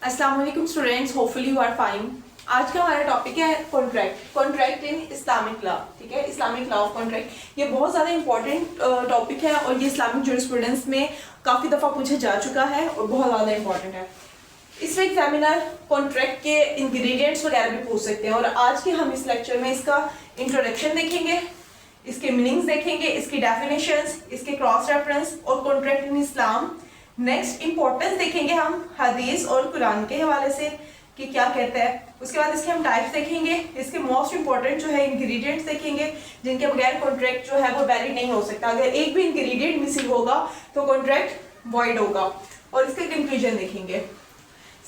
अस्सलाम वालेकुम students, hopefully you are fine. आज का हमारा टॉपिक है कॉन्ट्रैक्ट इन इस्लामिक लॉ। ठीक है, इस्लामिक लॉ ऑफ कॉन्ट्रैक्ट ये बहुत ज़्यादा इंपॉर्टेंट टॉपिक है और ये इस्लामिक जूरिस्प्रूडेंस में काफ़ी दफ़ा पूछा जा चुका है और बहुत ज़्यादा इंपॉर्टेंट है। इसमें एग्जामिनर कॉन्ट्रैक्ट के इंग्रेडिएंट्स वगैरह भी पूछ सकते हैं और आज के हम इस लेक्चर में इसका इंट्रोडक्शन देखेंगे, इसके मीनिंग्स देखेंगे, इसकी डेफिनेशंस, इसके क्रॉस रेफरेंस और contract in Islam. Next importance देखेंगे हम हदीस और कुरान के हवाले से कि क्या कहता है। उसके बाद इसके हम टाइप्स देखेंगे, इसके मोस्ट इंपॉर्टेंट जो है इंग्रेडिएंट्स देखेंगे जिनके बगैर कॉन्ट्रैक्ट जो है वो वैलिड नहीं हो सकता। अगर एक भी इंग्रेडिएंट मिसिंग होगा तो कॉन्ट्रैक्ट वॉइड होगा और इसके कंक्लूजन देखेंगे।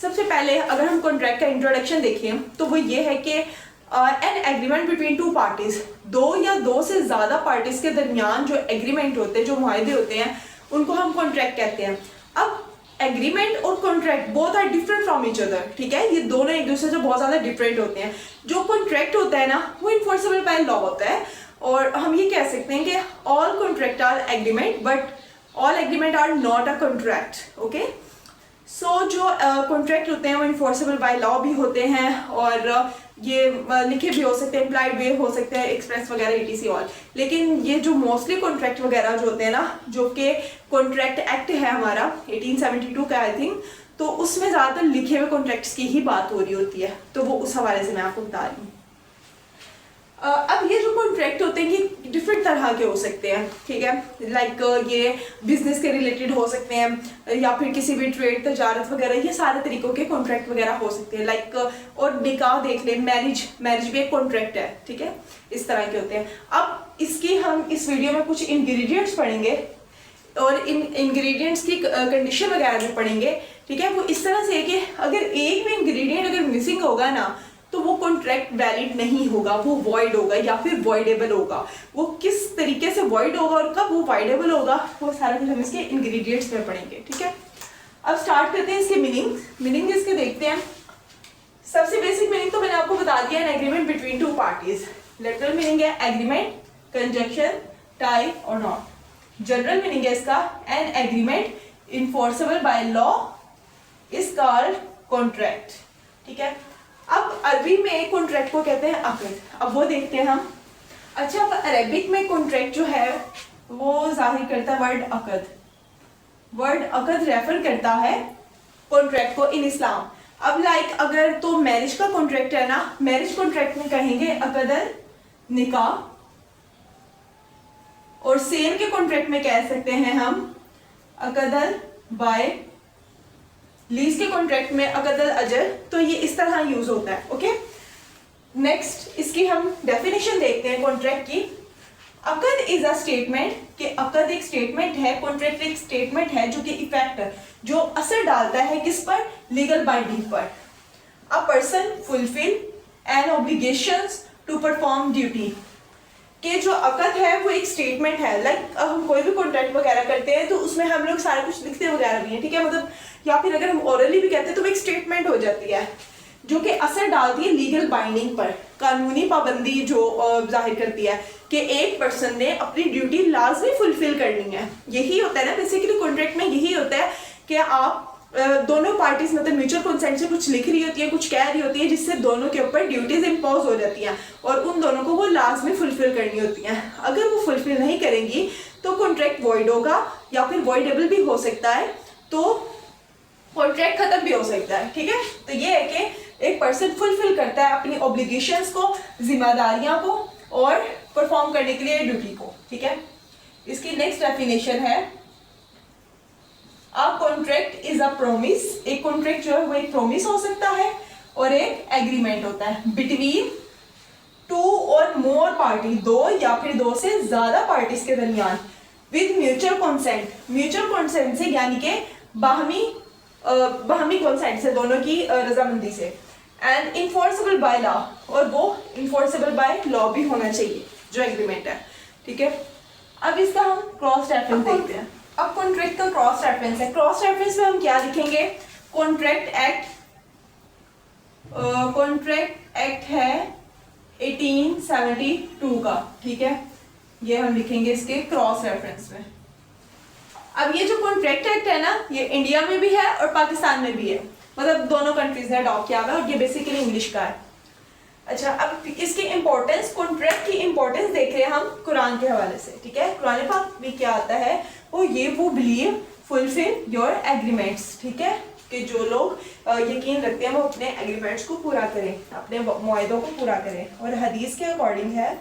सबसे पहले अगर हम कॉन्ट्रैक्ट का इंट्रोडक्शन देखें तो वो ये है कि an agreement between two parties, दो या दो से ज़्यादा पार्टीज के दरमियान जो एग्रीमेंट होते हैं, जो मुआहदे होते हैं, उनको हम कॉन्ट्रैक्ट कहते हैं। अब एग्रीमेंट और contract both are different from each other. ठीक है, ये दोनों एक दूसरे से बहुत ज़्यादा डिफरेंट होते हैं। जो कॉन्ट्रैक्ट होता है ना वो इन्फोर्सेबल बाय लॉ होता है और हम ये कह सकते हैं कि all contract are agreement but all agreement are not a contract. Okay, so जो कॉन्ट्रैक्ट होते हैं वो इन्फोर्सेबल बाय लॉ भी होते हैं और ये लिखे भी हो सकते हैं, इम्प्लाइड वे हो सकते हैं, एक्सप्रेस वगैरह etc और। लेकिन ये जो मोस्टली कॉन्ट्रैक्ट वगैरह जो होते हैं ना, जो कि कॉन्ट्रैक्ट एक्ट है हमारा 1872 का आई थिंक, तो उसमें ज़्यादातर लिखे हुए कॉन्ट्रैक्ट्स की ही बात हो रही होती है, तो वो उस हवाले से मैं आपको बता रही हूँ। अब ये जो कॉन्ट्रैक्ट होते हैं ये डिफरेंट तरह के हो सकते हैं। ठीक है, लाइक ये बिजनेस के रिलेटेड हो सकते हैं या फिर किसी भी ट्रेड तजारत वगैरह, ये सारे तरीकों के कॉन्ट्रैक्ट वगैरह हो सकते हैं। लाइक और निकाह देख लें, मैरिज भी एक कॉन्ट्रैक्ट है। ठीक है, इस तरह के होते हैं। अब इसकी हम इस वीडियो में कुछ इंग्रेडिएंट्स पढ़ेंगे और इन इंग्रेडिएंट्स की कंडीशन वगैरह भी पढ़ेंगे। ठीक है, वो इस तरह से कि अगर एक भी इंग्रेडिएंट अगर मिसिंग होगा ना तो वो कॉन्ट्रैक्ट वैलिड नहीं होगा, वो वॉइड होगा या फिर वॉइडेबल होगा। वो किस तरीके से वॉइड होगा और कब वो वॉइडेबल होगा वो सारा कुछ हम इसके इंग्रेडिएंट्स में पढ़ेंगे। ठीक है, अब स्टार्ट करते हैं इसके मीनिंग इसके देखते हैं। सबसे बेसिक मीनिंग तो मैंने आपको बता दिया है, agreement between two parties. Literal meaning है एग्रीमेंट, कंजंक्शन, टाई और नॉट। जनरल मीनिंग है इसका an agreement enforceable by law is called contract. ठीक है, अब अरबी में कॉन्ट्रैक्ट को कहते हैं अकद। अब वो देखते हैं हम। अच्छा, अब अरबिक में कॉन्ट्रैक्ट जो है वो जाहिर करता है वर्ड अकद रेफर करता है कॉन्ट्रैक्ट को इन इस्लाम। अब लाइक अगर तो मैरिज का कॉन्ट्रैक्ट है ना, मैरिज कॉन्ट्रैक्ट में कहेंगे अकदल निकाह, और सेल के कॉन्ट्रैक्ट में कह सकते हैं हम अकदल बाय, लीज के कॉन्ट्रैक्ट में अकदल अजर। तो ये इस तरह यूज होता है। ओके, नेक्स्ट इसकी हम डेफिनेशन देखते हैं कॉन्ट्रैक्ट की। अकद इज अ स्टेटमेंट, कि अकद एक स्टेटमेंट है, कॉन्ट्रैक्ट एक स्टेटमेंट है जो कि इफेक्ट, जो असर डालता है किस पर, लीगल बाइंडिंग पर। A person fulfil an obligations to perform duty, कि जो अकद है वो एक स्टेटमेंट है। लाइक हम कोई भी कॉन्ट्रैक्ट वगैरह करते हैं तो उसमें हम लोग सारा कुछ लिखते वगैरह भी हैं। ठीक है, मतलब या फिर अगर हम ओरली भी कहते हैं तो वो एक स्टेटमेंट हो जाती है जो कि असर डालती है लीगल बाइंडिंग पर, कानूनी पाबंदी जो जाहिर करती है कि एक पर्सन ने अपनी ड्यूटी लाजमी फुलफिल करनी है। यही होता है ना बेसिकली कॉन्ट्रैक्ट में, यही होता है कि आप दोनों पार्टीज मतलब म्यूचुअल कंसेंट से कुछ लिख रही होती है, कुछ कह रही होती है, जिससे दोनों के ऊपर ड्यूटीज इम्पोज हो जाती हैं और उन दोनों को वो लाजमी फुलफिल करनी होती हैं। अगर वो फुलफिल नहीं करेंगी तो कॉन्ट्रैक्ट वॉइड होगा या फिर वॉइडेबल भी हो सकता है, तो कॉन्ट्रैक्ट खत्म भी हो सकता है। ठीक है, तो ये है कि एक पर्सन फुलफिल करता है अपनी ऑब्लिगेशंस को, जिम्मेदारियां को और परफॉर्म करने के लिए ड्यूटी को। ठीक है, इसकी नेक्स्ट डेफिनेशन है a contract is a promise. एक कॉन्ट्रैक्ट जो है वो एक प्रॉमिस हो सकता है और एक एग्रीमेंट होता है बिटवीन टू और मोर पार्टी, दो या फिर दो से ज्यादा पार्टीज के दरमियान, with mutual consent. Mutual consent से यानी कि बाहमी कंसेंट से, दोनों की रजामंदी से। एंड इन्फोर्सेबल बाय लॉ, और वो इन्फोर्सेबल बाय लॉ भी होना चाहिए जो एग्रीमेंट है। ठीक है, अब इसका हम क्रॉस रेफरेंस देखते हैं। अब कॉन्ट्रैक्ट का क्रॉस रेफरेंस है। क्रॉस रेफरेंस में हम क्या लिखेंगे, कॉन्ट्रैक्ट एक्ट है 1872 का। ठीक है, ये हम लिखेंगे इसके क्रॉस रेफरेंस में। अब ये जो कॉन्ट्रैक्ट एक्ट है ना, ये इंडिया में भी है और पाकिस्तान में भी है। मतलब दोनों कंट्रीज ने अडॉप्ट किया हुआ है और ये बेसिकली इंग्लिश का है। अच्छा, अब इसकी इंपॉर्टेंस, कॉन्ट्रैक्ट की इंपॉर्टेंस देख रहे हैं हम कुरान के हवाले से, ठीक है। कुरान पाक में क्या आता है, वो बिलीव फुलफिल योर एग्रीमेंट्स, ठीक है, कि जो लोग यकीन रखते हैं वो अपने एग्रीमेंट्स को पूरा करें, अपने मुआहदों को पूरा करें। और हदीस के अकॉर्डिंग है,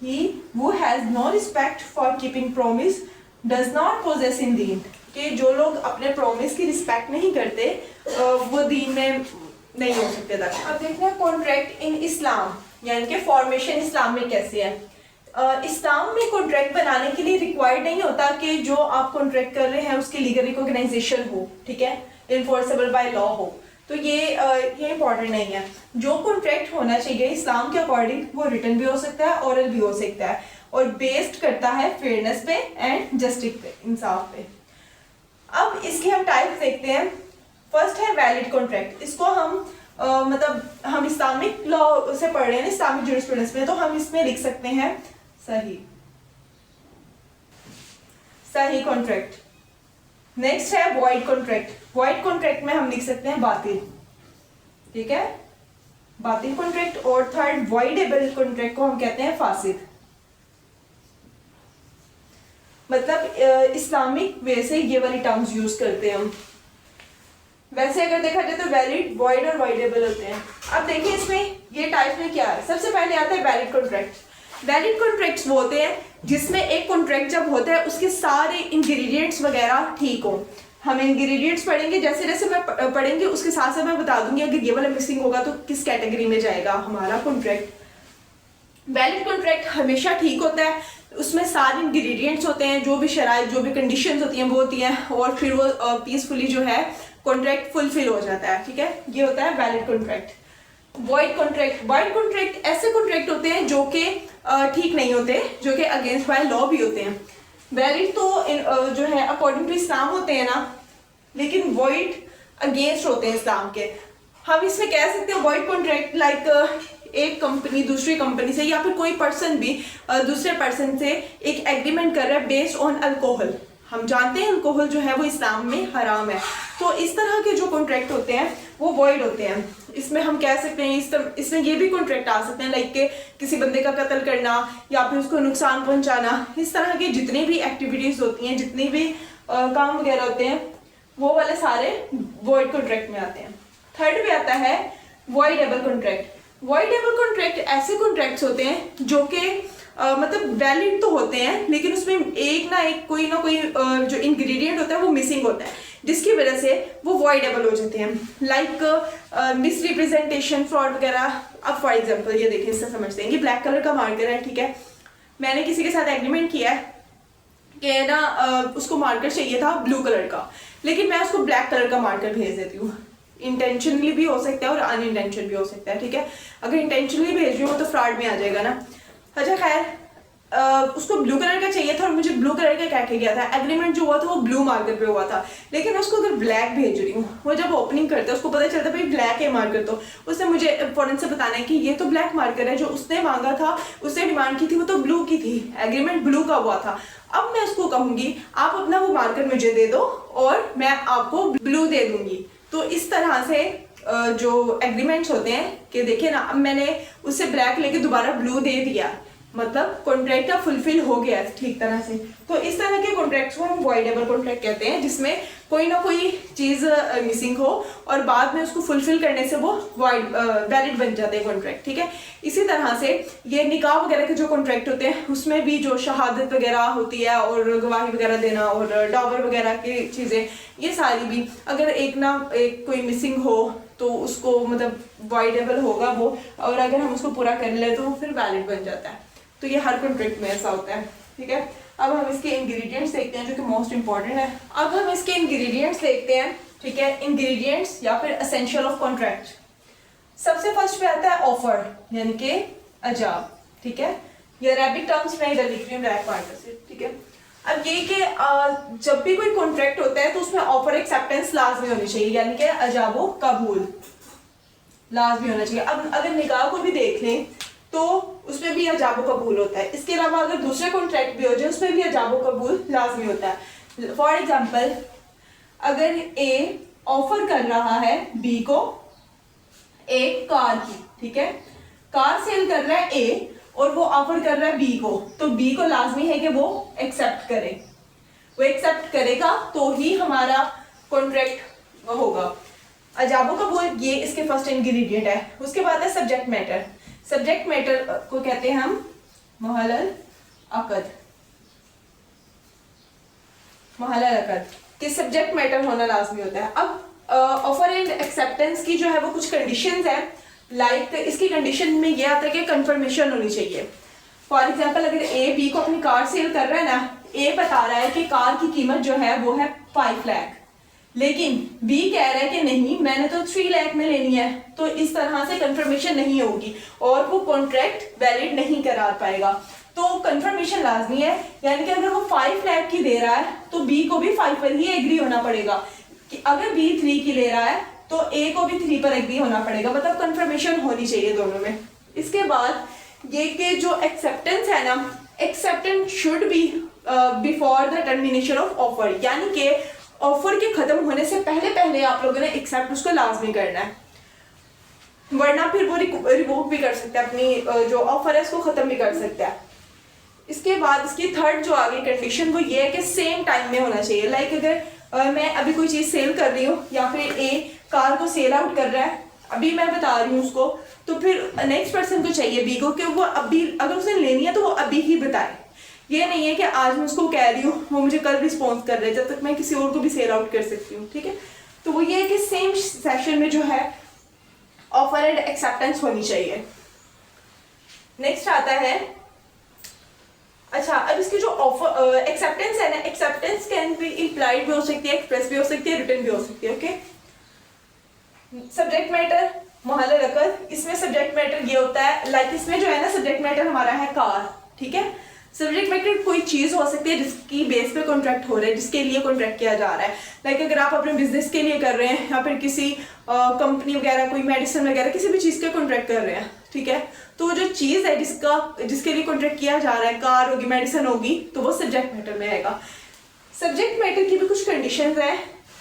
he who has no respect for keeping promise does not possess in them, कि जो लोग अपने प्रॉमिस की रिस्पेक्ट नहीं करते वो दीन में नहीं हो सकते था। अब देखते हैं कॉन्ट्रैक्ट इन इस्लाम, यानी कि फॉर्मेशन इस्लाम में कैसे है। इस्लाम में कॉन्ट्रैक्ट बनाने के लिए रिक्वायर्ड नहीं होता कि जो आप कॉन्ट्रैक्ट कर रहे हैं उसकी लीगल रिकॉग्नाइजेशन हो, ठीक है, इन्फोर्सेबल बाय लॉ हो, तो ये इंपॉर्टेंट नहीं है। जो कॉन्ट्रैक्ट होना चाहिए इस्लाम के अकॉर्डिंग वो रिटन भी हो सकता है, ओरल भी हो सकता है, और बेस्ड करता है फेयरनेस पे एंड जस्टिस पे, इंसाफ पे। अब इसके हम टाइप्स देखते हैं। फर्स्ट है वैलिड कॉन्ट्रैक्ट। इसको हम हम इस्लामिक लॉ से पढ़ रहे हैं, इस्लामिक ज्यूरिस्प्रूडेंस में, तो हम इसमें लिख सकते हैं सही कॉन्ट्रैक्ट। नेक्स्ट है वॉइड कॉन्ट्रैक्ट। वॉइड कॉन्ट्रैक्ट में हम लिख सकते हैं बातिल, ठीक है, बातिल कॉन्ट्रैक्ट। और थर्ड वॉइडेबल कॉन्ट्रैक्ट को हम कहते हैं फासिद। मतलब इस्लामिक वे से ये वाली टर्म्स यूज करते हैं हम। वैसे अगर देखा जाए तो वैलिड, वॉइड और वॉइडेबल होते हैं। अब देखिए इसमें ये टाइप में क्या है। सबसे पहले आता है वैलिड कॉन्ट्रैक्ट। वैलिड कॉन्ट्रैक्ट्स वो होते हैं जिसमें एक कॉन्ट्रैक्ट जब होता है उसके सारे इंग्रेडिएंट्स वगैरह ठीक हो। हम इंग्रेडिएंट्स पढ़ेंगे, जैसे जैसे मैं पढ़ेंगे उसके साथ साथ मैं बता दूंगी अगर ये वाला मिसिंग होगा तो किस कैटेगरी में जाएगा हमारा कॉन्ट्रैक्ट। वैलिड कॉन्ट्रैक्ट हमेशा ठीक होता है, उसमें सारे इंग्रेडिएंट्स होते हैं, जो भी शराइत, जो भी कंडीशंस होती हैं वो होती हैं, और फिर वो पीसफुली जो है कॉन्ट्रैक्ट फुलफिल हो जाता है, ठीक है, ये होता है valid contract. Void contract, void contract ऐसे कॉन्ट्रैक्ट होते हैं जो कि ठीक नहीं होते, जो कि अगेंस्ट बाय लॉ भी होते हैं। वैलिड तो जो है अकॉर्डिंग टू इस्लाम होते हैं ना, लेकिन वॉइड अगेंस्ट होते हैं इस्लाम के। हम इसमें कह सकते हैं वॉइड कॉन्ट्रैक्ट लाइक एक कंपनी दूसरी कंपनी से या फिर कोई पर्सन भी दूसरे पर्सन से एक एग्रीमेंट कर रहा है बेस्ड ऑन अल्कोहल। हम जानते हैं अल्कोहल जो है वो इस्लाम में हराम है, तो इस तरह के जो कॉन्ट्रैक्ट होते हैं वो वॉइड होते हैं। इसमें हम कह सकते हैं इसमें ये भी कॉन्ट्रैक्ट आ सकते हैं लाइक के किसी बंदे का कत्ल करना या फिर उसको नुकसान पहुंचाना, इस तरह की जितनी भी एक्टिविटीज होती हैं, जितने भी काम वगैरह होते हैं, वो वाले सारे वॉइड कॉन्ट्रैक्ट में आते हैं। थर्ड पे आता है वॉइडेबल कॉन्ट्रैक्ट। वॉइडेबल कॉन्ट्रैक्ट ऐसे कॉन्ट्रैक्ट्स होते हैं जो कि मतलब वैलिड तो होते हैं, लेकिन उसमें एक ना कोई जो इंग्रेडिएंट होता है वो मिसिंग होता है, जिसकी वजह से वो वॉइडेबल हो जाते हैं, लाइक मिसरिप्रेजेंटेशन, फ्रॉड वगैरह। अब फॉर एग्जांपल ये देखिए, इससे समझते हैं कि ब्लैक कलर का मार्कर है, ठीक है, मैंने किसी के साथ एग्रीमेंट किया है कि ना उसको मार्कर चाहिए था ब्लू कलर का, लेकिन मैं उसको ब्लैक कलर का मार्कर भेज देती हूँ। इंटेंशनली भी हो सकता है और अनइंटेंशनली भी हो सकता है, ठीक है। अगर इंटेंशनली भेज रही हूँ तो फ्रॉड में आ जाएगा ना। अच्छा खैर, उसको ब्लू कलर का चाहिए था और मुझे ब्लू कलर का क्या कह गया था, एग्रीमेंट जो हुआ था वो ब्लू मार्कर पे हुआ था, लेकिन उसको अगर ब्लैक भेज रही हूँ, वो जब ओपनिंग करता है उसको पता चलता है भाई ब्लैक है मार्कर, तो उसने मुझे फौरन से बताना है कि ये तो ब्लैक मार्कर है, जो उसने मांगा था, उसने डिमांड की थी वो तो ब्लू की थी, एग्रीमेंट ब्लू का हुआ था। अब मैं उसको कहूंगी आप अपना वो मार्कर मुझे दे दो और मैं आपको ब्लू दे दूंगी। तो इस तरह से जो एग्रीमेंट्स होते हैं कि देखिए ना, अब मैंने उससे ब्लैक लेके दोबारा ब्लू दे दिया, मतलब कॉन्ट्रैक्ट का फुलफिल हो गया ठीक तरह से। तो इस तरह के कॉन्ट्रैक्ट्स को हम वॉइडेबल कॉन्ट्रैक्ट कहते हैं, जिसमें कोई ना कोई चीज मिसिंग हो और बाद में उसको फुलफिल करने से वो वैलिड बन जाते हैं कॉन्ट्रैक्ट, ठीक है। इसी तरह से ये निकाह वगैरह के जो कॉन्ट्रैक्ट होते हैं उसमें भी जो शहादत वगैरह होती है और गवाही वगैरह देना और डावर वगैरह की चीजें, ये सारी भी अगर एक कोई मिसिंग हो तो उसको मतलब वॉइडेबल होगा वो, और अगर हम उसको पूरा कर ले तो वो फिर वैलिड बन जाता है। तो ये हर कॉन्ट्रैक्ट में ऐसा होता है, ठीक है। अब हम इसके इंग्रेडिएंट्स देखते हैं जो कि मोस्ट इंपॉर्टेंट है। अब हम इसके इंग्रेडिएंट्स देखते हैं, ठीक है, इंग्रेडिएंट्स या फिर एसेंशियल ऑफ कॉन्ट्रैक्ट। सबसे फर्स्ट पे आता है ऑफर, यानी कि अजाब, ठीक है। ये अरेबिक टर्म्स में इधर लिख रही हूँ ब्लैक मार्कर से, ठीक है। अब ये कि जब भी कोई कॉन्ट्रैक्ट होता है तो उसमें ऑफर एक्सेप्टेंस लाजमी होनी चाहिए, यानी कि अजाबो कबूल लाजमी होना चाहिए। अब अगर निकाह को भी देख लें तो उसमें भी अजाबो कबूल होता है। इसके अलावा अगर दूसरे कॉन्ट्रैक्ट भी हो जाए उसमें भी अजाबो कबूल लाजमी होता है। फॉर एग्जाम्पल, अगर ए ऑफर कर रहा है बी को एक कार की, ठीक है, कार सेल कर रहा है ए और वो ऑफर कर रहा है बी को, तो बी को लाजमी है कि वो एक्सेप्ट करे, वो एक्सेप्ट करेगा तो ही हमारा कॉन्ट्रैक्ट होगा। अजाबो का वो ये इसके फर्स्ट इंग्रेडिएंट है। उसके बाद है सब्जेक्ट मैटर। सब्जेक्ट मैटर को कहते हैं हम मुहल्लल अक़द। मुहल्लल अक़द कि सब्जेक्ट मैटर होना लाजमी होता है। अब ऑफर एंड एक्सेप्टेंस की जो है वो कुछ कंडीशंस है, लाइक इसकी कंडीशन में ये आता है कि कंफर्मेशन होनी चाहिए। फॉर एग्जांपल अगर ए बी को अपनी कार सेल कर रहा है ना, ए बता रहा है कि कार की कीमत जो है वो है 5 लाख, लेकिन बी कह रहा है कि नहीं मैंने तो 3 लाख में लेनी है, तो इस तरह से कंफर्मेशन नहीं होगी और वो कॉन्ट्रैक्ट वैलिड नहीं करा पाएगा। तो कंफर्मेशन लाजमी है, यानी कि अगर वो 5 लाख की दे रहा है तो बी को भी 5 पर ही एग्री होना पड़ेगा, कि अगर बी 3 की ले रहा है तो ए को भी 3 पर एग्री होना पड़ेगा, मतलब कंफर्मेशन होनी चाहिए दोनों में। इसके बाद ये कि जो एक्सेप्टेंस है ना, acceptance should be before the termination of offer, यानी कि ऑफर के खत्म होने से पहले पहले आप लोगों ने एक्सेप्ट उसको लाजमी करना है, वरना फिर वो रिवोक भी कर सकते हैं, अपनी जो ऑफर है उसको खत्म भी कर सकते हैं। इसके बाद इसकी थर्ड जो आगे कंडीशन वो ये है कि सेम टाइम में होना चाहिए। लाइक अगर मैं अभी कोई चीज़ सेल कर रही हूँ या फिर ए कार को सेल आउट कर रहा है, अभी मैं बता रही हूँ उसको, तो फिर नेक्स्ट पर्सन को चाहिए बी को कि वो अभी अगर उसने लेनी है तो वो अभी ही बताए। ये नहीं है कि आज मैं उसको कह रही हूँ वो मुझे कल रिस्पॉन्स कर रहे हैं, जब तक मैं किसी और को भी सेल आउट कर सकती हूँ, ठीक है। तो वो ये है कि सेम सेशन में जो है ऑफर एंड एक्सेप्टेंस होनी चाहिए। नेक्स्ट आता है, अच्छा अब इसकी जो ऑफर एक्सेप्टेंस है ना, एक्सेप्टेंस कैन बी इम्प्लाइड भी हो सकती है, एक्सप्रेस भी हो सकती है, रिटन भी हो सकती है, ओके। सब्जेक्ट मैटर मुहल्लल अक़द, इसमें सब्जेक्ट मैटर ये होता है, लाइक इसमें जो है ना सब्जेक्ट मैटर हमारा है कार, ठीक है। सब्जेक्ट मैटर कोई चीज़ हो सकती है जिसकी बेस पे कॉन्ट्रैक्ट हो रहा है, जिसके लिए कॉन्ट्रैक्ट किया जा रहा है। लाइक अगर आप अपने बिजनेस के लिए कर रहे हैं या फिर किसी कंपनी वगैरह, कोई मेडिसिन वगैरह, किसी भी चीज़ का कॉन्ट्रैक्ट कर रहे हैं, ठीक है, तो जो चीज़ है जिसके लिए कॉन्ट्रैक्ट किया जा रहा है, कार होगी, मेडिसिन होगी, तो वो सब्जेक्ट मैटर में आएगा। सब्जेक्ट मैटर की भी कुछ कंडीशंस है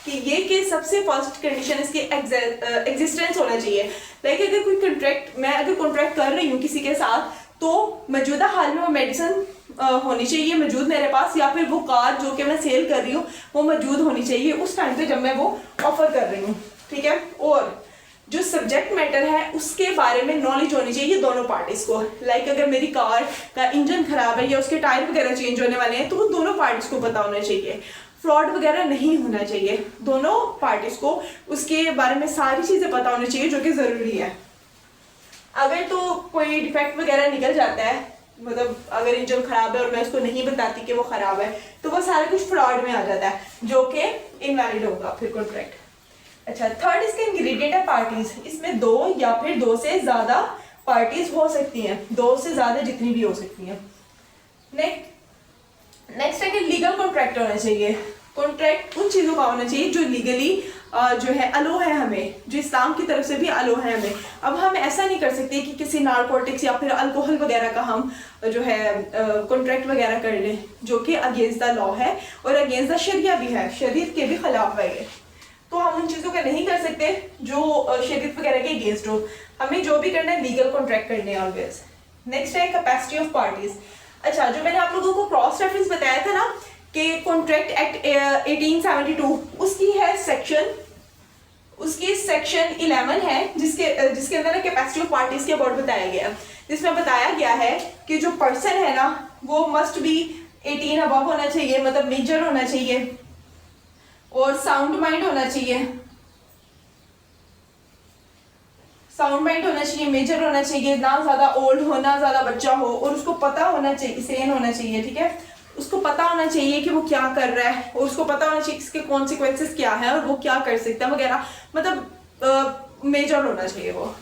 कि ये कि सबसे फर्स्ट कंडीशन इसकी एग्जिस्टेंस होना चाहिए। लाइक अगर कोई कॉन्ट्रैक्ट, मैं अगर कॉन्ट्रैक्ट कर रही हूँ किसी के साथ, तो मौजूदा हाल में वो मेडिसिन होनी चाहिए मौजूद मेरे पास, या फिर वो कार जो कि मैं सेल कर रही हूँ वो मौजूद होनी चाहिए उस टाइम पे जब मैं वो ऑफर कर रही हूँ, ठीक है। और जो सब्जेक्ट मैटर है उसके बारे में नॉलेज होनी चाहिए दोनों पार्टीज को। लाइक अगर मेरी कार का इंजन खराब है या उसके टायर वगैरह चेंज होने वाले हैं, तो वो दोनों पार्टीज को पता होना चाहिए। फ्रॉड वगैरह नहीं होना चाहिए, दोनों पार्टीज को उसके बारे में सारी चीज़ें पता होनी चाहिए जो कि ज़रूरी है। अगर तो कोई डिफेक्ट वगैरह निकल जाता है, मतलब अगर इंजन खराब है और मैं उसको नहीं बताती कि वो खराब है, तो वो सारा कुछ फ्रॉड में आ जाता है, जो कि इनवैलिड होगा फिर कॉन्ट्रैक्ट। अच्छा, थर्ड इसके इंग्रेडिएंट है पार्टीज। इसमें 2 या फिर 2 से ज़्यादा पार्टीज हो सकती हैं, 2 से ज़्यादा जितनी भी हो सकती हैं। नेक्स्ट है कि लीगल कॉन्ट्रैक्ट होना चाहिए। कॉन्ट्रैक्ट उन चीज़ों का होना चाहिए जो लीगली जो है अलो है हमें, जो इस्लाम की तरफ से भी अलो है हमें। अब हम ऐसा नहीं कर सकते कि किसी नारकोटिक्स या फिर अल्कोहल वगैरह का हम जो है कॉन्ट्रैक्ट वगैरह कर लें, जो कि अगेंस्ट द लॉ है और अगेंस्ट द शरिया भी है, शरीयत के भी खिलाफ है ये। तो हम उन चीज़ों का नहीं कर सकते जो शरीयत वगैरह के अगेंस्ट हो। हमें जो भी करना है लीगल कॉन्ट्रैक्ट करने हैं ऑलवेज। नेक्स्ट है कैपेसिटी ऑफ पार्टीज। अच्छा, जो मैंने आप लोगों को क्रॉस रेफरेंस बताया था ना कि कॉन्ट्रैक्ट एक्ट 1872, उसकी है सेक्शन, उसकी सेक्शन 11 है जिसके अंदर कैपेसिटी ऑफ पार्टीज के अबाउट बताया गया, जिसमें बताया गया है कि जो पर्सन है ना वो मस्ट बी 18 अबव होना चाहिए, मतलब मेजर होना चाहिए और साउंड माइंड होना चाहिए, साउंड माइंड होना चाहिए, मेजर होना चाहिए, ना ज़्यादा ओल्ड हो ना ज़्यादा बच्चा हो, और उसको पता होना चाहिए, सेन होना चाहिए, ठीक है। उसको पता होना चाहिए कि वो क्या कर रहा है और उसको पता होना चाहिए इसके कॉन्सिक्वेंसेस क्या है और वो क्या कर सकता है वगैरह, मतलब मेजर होना चाहिए वो।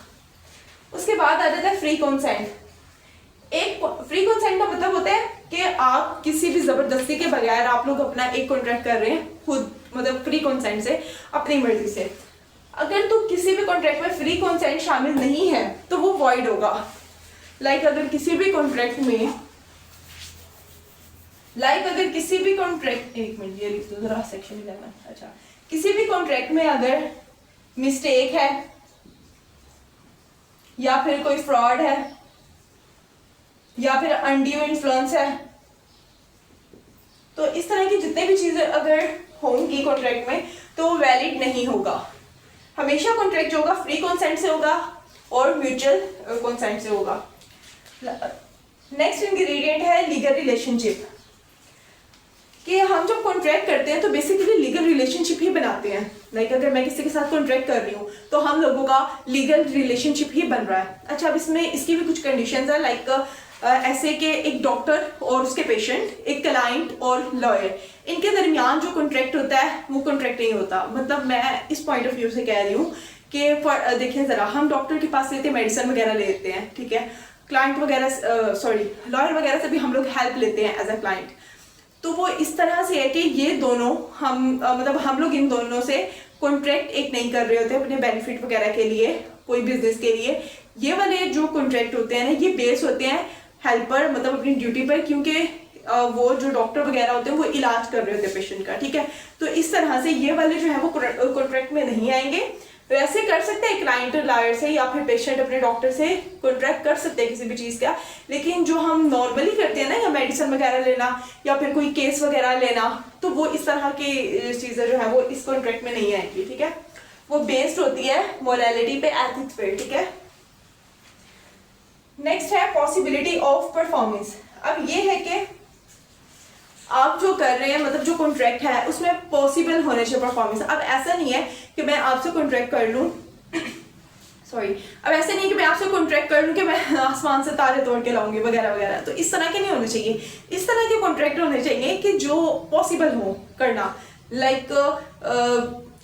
उसके बाद आ जाता है फ्री कंसेंट। एक फ्री कंसेंट का मतलब होता है कि आप किसी भी ज़बरदस्ती के बगैर आप लोग अपना एक कॉन्ट्रैक्ट कर रहे हैं खुद, मतलब फ्री कंसेंट से, अपनी मर्जी से। अगर तो किसी भी कॉन्ट्रैक्ट में फ्री कंसेंट शामिल नहीं है तो वो वॉइड होगा। लाइक अगर किसी भी कॉन्ट्रैक्ट में एक मिनट ये लिख दो जरा, सेक्शन 11। अच्छा, किसी भी कॉन्ट्रैक्ट में अगर मिस्टेक है या फिर कोई फ्रॉड है या फिर अनड्यू इन्फ्लुएंस है, तो इस तरह की जितने भी चीजें अगर होंगी कॉन्ट्रैक्ट में तो वो वैलिड नहीं होगा। हमेशा कॉन्ट्रैक्ट जो होगा फ्री कंसेंट से होगा और म्यूचुअल कंसेंट से होगा। नेक्स्ट इंग्रेडिएंट है लीगल रिलेशनशिप, कि हम जब कॉन्ट्रैक्ट करते हैं तो बेसिकली लीगल रिलेशनशिप ही बनाते हैं। लाइक अगर मैं किसी के साथ कॉन्ट्रैक्ट कर रही हूँ तो हम लोगों का लीगल रिलेशनशिप ही बन रहा है। अच्छा, अब इसमें इसकी भी कुछ कंडीशंस है, लाइक ऐसे कि एक डॉक्टर और उसके पेशेंट, एक क्लाइंट और लॉयर, इनके दरमियान जो कॉन्ट्रैक्ट होता है वो कॉन्ट्रैक्ट नहीं होता। मतलब मैं इस पॉइंट ऑफ व्यू से कह रही हूँ कि देखिए ज़रा, हम डॉक्टर के पास लेते हैं, मेडिसिन वगैरह लेते हैं, ठीक है, क्लाइंट वगैरह लॉयर वगैरह से भी हम लोग हेल्प लेते हैं एज अ क्लाइंट। तो वो इस तरह से है कि ये दोनों मतलब हम लोग इन दोनों से कॉन्ट्रैक्ट एक नहीं कर रहे होते अपने बेनिफिट वगैरह के लिए, कोई बिजनेस के लिए। ये वाले जो कॉन्ट्रैक्ट होते हैं ना, ये बेस होते हैं हेल्पर मतलब अपनी ड्यूटी पर, क्योंकि वो जो डॉक्टर वगैरह होते हैं वो इलाज कर रहे होते हैं पेशेंट का, ठीक है। तो इस तरह से ये वाले जो है वो कॉन्ट्रैक्ट में नहीं आएंगे। वैसे कर सकते हैं क्लाइंट लॉयर से या फिर पेशेंट अपने डॉक्टर से कॉन्ट्रैक्ट कर सकते हैं किसी भी चीज़ का, लेकिन जो हम नॉर्मली करते हैं ना, या मेडिसिन वगैरह लेना या फिर कोई केस वगैरह लेना, तो वो इस तरह की चीज़ें जो है वो इस कॉन्ट्रैक्ट में नहीं आएंगी, ठीक है। वो बेस्ड होती है मोरालिटी पे, एथिक्स पे, ठीक है। नेक्स्ट है पॉसिबिलिटी ऑफ परफॉर्मेंस। अब ये है कि आप जो कर रहे हैं, मतलब जो कॉन्ट्रैक्ट है उसमें पॉसिबल होने चाहिए परफॉर्मेंस। अब ऐसा नहीं है कि मैं आपसे कॉन्ट्रैक्ट कर लूँ अब ऐसे नहीं कि मैं आपसे कॉन्ट्रैक्ट कर लूँ कि मैं आसमान से तारे तोड़ के लाऊंगी वगैरह वगैरह, तो इस तरह के नहीं होने चाहिए। इस तरह के कॉन्ट्रैक्ट होने चाहिए कि जो पॉसिबल हो करना। लाइक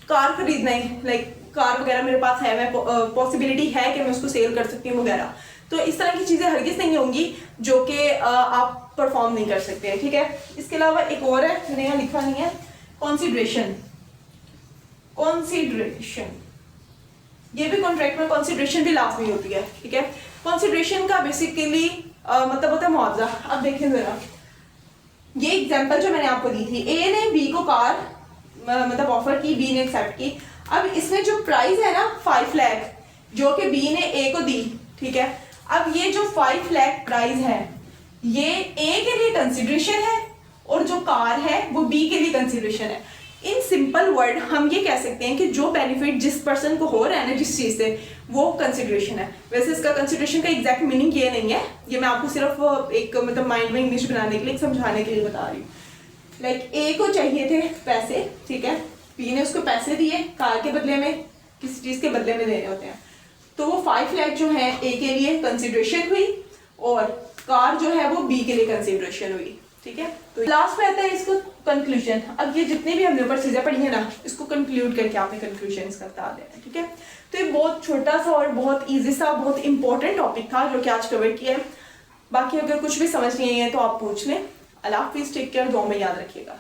कार खरीदना है, लाइक कार वगैरह मेरे पास है, मैं पॉसिबिलिटी है कि मैं उसको सेल कर सकती हूँ वगैरह। तो इस तरह की चीज़ें हरगिज़ नहीं होंगी जो कि आप परफॉर्म नहीं कर सकते हैं, ठीक है। इसके अलावा एक और है, मैंने यहाँ लिखा नहीं है, कॉन्सिडरेशन। ये भी कॉन्ट्रैक्ट में कॉन्सिडरेशन भी लाजमी होती है, ठीक है। कॉन्सिडरेशन का बेसिकली मतलब होता है मुआवजा। अब देखें जरा, ये एग्जांपल जो मैंने आपको दी थी, ए ने बी को कार मतलब ऑफर की, बी ने एक्सेप्ट की। अब इसमें जो प्राइस है ना 5 लाख जो कि बी ने ए को दी, ठीक है। अब ये जो 5 लाख प्राइस है ये ए के लिए कंसिडरेशन है और जो कार है वो बी के लिए कंसिडरेशन है। इन सिंपल वर्ड हम ये कह सकते हैं कि जो बेनिफिट जिस पर्सन को हो रहा है ना जिस चीज से, वो कंसिडरेशन है। वैसे इसका कंसिडरेशन का एग्जैक्ट मीनिंग ये नहीं है, ये मैं आपको सिर्फ एक मतलब माइंड में इंग्लिश बनाने के लिए, समझाने के लिए बता रही हूँ। लाइक ए को चाहिए थे पैसे, ठीक है, बी ने उसको पैसे दिए कार के बदले में, किसी चीज के बदले में देने होते हैं, तो वो 5 लाख जो है ए के लिए कंसिडरेशन हुई और कार जो है वो बी के लिए कंसिडरेशन हुई, ठीक है। तो लास्ट में आता है इसको कंक्लूजन। अब ये जितने भी हमने ऊपर चीजें पढ़ी है ना, इसको कंक्लूड करके आपने कंक्लूजन इसका बता देना, ठीक है। तो ये बहुत छोटा सा और बहुत इजी सा बहुत इंपॉर्टेंट टॉपिक था जो कि आज कवर किया है। बाकी अगर कुछ भी समझ नहीं है तो आप पूछ लें। अल्लाह हाफिज़, टेक केयर, दुआ में याद रखिएगा।